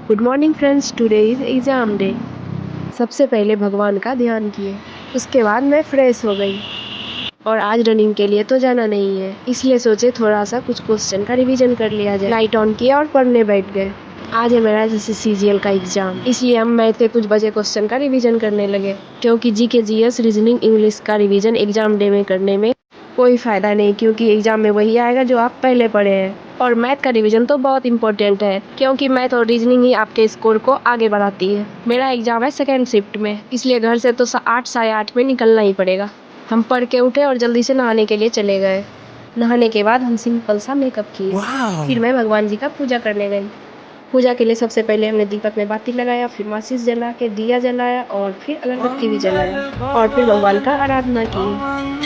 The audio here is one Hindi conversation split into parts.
Good morning friends, today is exam day. सबसे पहले भगवान का ध्यान किए, उसके बाद मैं फ्रेश हो गई और आज रनिंग के लिए तो जाना नहीं है, इसलिए सोचे थोड़ा सा कुछ क्वेश्चन का रिवीजन कर लिया जाए। लाइट ऑन किया और पढ़ने बैठ गए। आज है मेरा CGL का एग्जाम, इसलिए हम मैथ के कुछ बचे क्वेश्चन का रिवीजन करने लगे, क्योंकि GK GS रीजनिंग इंग्लिश का रिवीजन एग्जाम डे में करने में कोई फ़ायदा नहीं, क्योंकि एग्जाम में वही आएगा जो आप पहले पढ़े हैं। और मैथ का रिवीजन तो बहुत इंपॉर्टेंट है, क्योंकि मैथ और रीजनिंग ही आपके स्कोर को आगे बढ़ाती है। मेरा एग्जाम है सेकेंड शिफ्ट में, इसलिए घर से तो 8 साढ़े 8 में निकलना ही पड़ेगा। हम पढ़ के उठे और जल्दी से नहाने के लिए चले गए। नहाने के बाद हम सिंपल सा मेकअप किए। फिर मैं भगवान जी का पूजा करने गई। पूजा के लिए सबसे पहले हमने दीपक में बाती लगाया, फिर माचिस जला के दिया जलाया और फिर अगरबत्ती भी जलाया और फिर भगवान का आराधना की।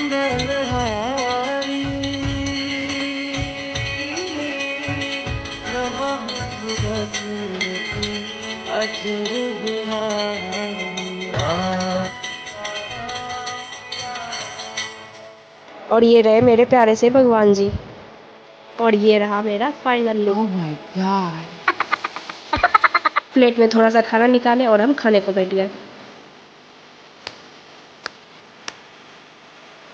और ये रहे मेरे प्यारे से भगवान जी, और ये रहा मेरा final look. Oh my God. Plate में थोड़ा सा खाना निकाले और हम खाने को बैठ गए।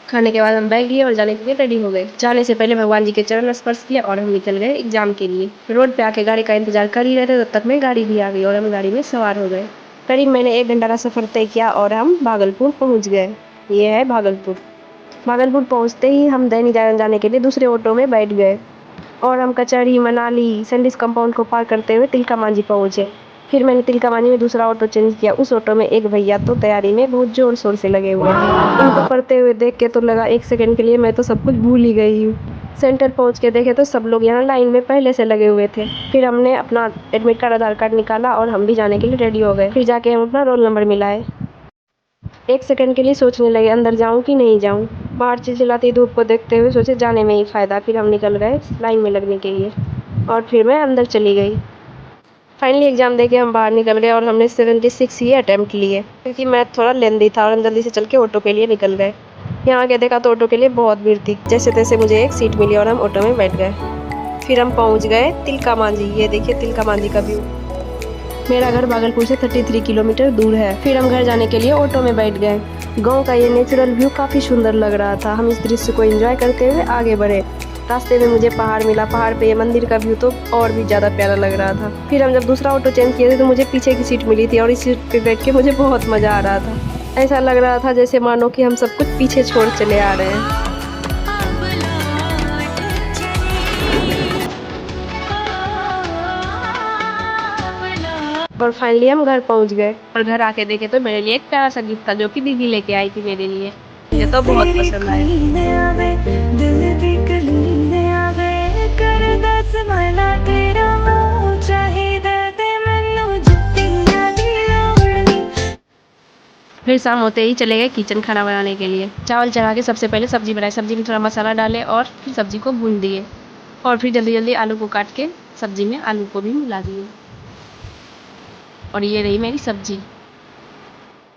खाने के बाद हम बैग लिए और जाने के लिए रेडी हो गए। जाने से पहले भगवान जी के चरण स्पर्श किया और हम निकल गए एग्जाम के लिए। रोड पे आके गाड़ी का इंतजार कर ही रहे थे, तब तक में गाड़ी भी आ गई और हम गाड़ी में सवार हो गए। करीब मैंने 1 घंटा का सफर तय किया और हम भागलपुर पहुंच गए। ये है भागलपुर। भागलपुर पहुंचते ही हम दैनी जागरण जाने के लिए दूसरे ऑटो में बैठ गए और हम कचहरी, मनाली, सैंडिस कंपाउंड को पार करते हुए तिलका मांझी पहुंचे। फिर मैंने तिलका मांझी में दूसरा ऑटो चेंज किया। उस ऑटो में एक भैया तो तैयारी में बहुत जोर शोर से लगे हुए थे। इनको पढ़ते हुए देख के तो लगा 1 सेकंड के लिए मैं तो सब कुछ भूल ही गई हूँ। सेंटर पहुंच के देखे तो सब लोग यहाँ लाइन में पहले से लगे हुए थे। फिर हमने अपना एडमिट कार्ड, आधार कार्ड निकाला और हम भी जाने के लिए रेडी हो गए। फिर जाके हम अपना रोल नंबर मिलाए। 1 सेकंड के लिए सोचने लगे अंदर जाऊं कि नहीं जाऊं। बाहर चिलचिलाती धूप को देखते हुए सोचे जाने में ही फ़ायदा। फिर हम निकल गए लाइन में लगने के लिए और फिर मैं अंदर चली गई। फाइनली एग्ज़ाम दे के हम बाहर निकल गए और हमने 76 ही अटैम्प्ट लिए, क्योंकि मैथ थोड़ा लेंदी था और हम जल्दी से चल के ऑटो के लिए निकल गए। यहाँ आके देखा तो ऑटो के लिए बहुत भीड़ थी। जैसे तैसे मुझे एक सीट मिली और हम ऑटो में बैठ गए। फिर हम पहुँच गए तिलका मांझी। ये देखिए तिलका मांझी का व्यू। मेरा घर भागलपुर से 33 किलोमीटर दूर है। फिर हम घर जाने के लिए ऑटो में बैठ गए। गांव का ये नेचुरल व्यू काफ़ी सुंदर लग रहा था। हम इस दृश्य को एंजॉय करते हुए आगे बढ़े। रास्ते में मुझे पहाड़ मिला। पहाड़ पे ये मंदिर का व्यू तो और भी ज़्यादा प्यारा लग रहा था। फिर हम जब दूसरा ऑटो चेंज किए थे तो मुझे पीछे की सीट मिली थी और इस सीट पे बैठ के मुझे बहुत मज़ा आ रहा था। ऐसा लग रहा था जैसे मानो कि हम सब कुछ पीछे छोड़ चले आ रहे हैं। और फाइनली हम घर पहुंच गए और घर आके देखे तो मेरे लिए एक प्यारा सा गिफ्ट था, जो कि दीदी लेके आई थी मेरे लिए। मुझे तो बहुत पसंद आया। फिर शाम होते ही चले गए किचन खाना बनाने के लिए। चावल चढ़ा के सबसे पहले सब्जी बनाई। सब्जी में थोड़ा मसाला डाले और फिर सब्जी को भून दिए और फिर जल्दी जल्दी आलू को काट के सब्जी में आलू को भी मिला दिए। और ये रही मेरी सब्जी।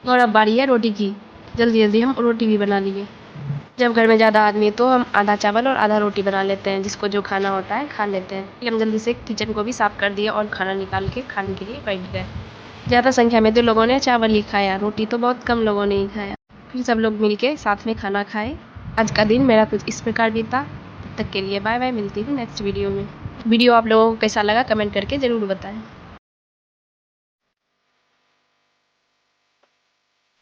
और अब बारी है रोटी की। जल्दी जल्दी हम रोटी भी बना लिए। जब घर में ज़्यादा आदमी है तो हम आधा चावल और आधा रोटी बना लेते हैं, जिसको जो खाना होता है खा लेते हैं। फिर हम जल्दी से किचन को भी साफ़ कर दिया और खाना निकाल के खाने के लिए बैठ गए। ज़्यादा संख्या में तो लोगों ने चावल ही खाया, रोटी तो बहुत कम लोगों ने ही खाया। फिर सब लोग मिल के साथ में खाना खाए। आज का दिन मेरा कुछ इस प्रकार बीता। तब तक के लिए बाय बाय। मिलती हूँ नेक्स्ट वीडियो में। वीडियो आप लोगों को कैसा लगा कमेंट करके ज़रूर बताएं।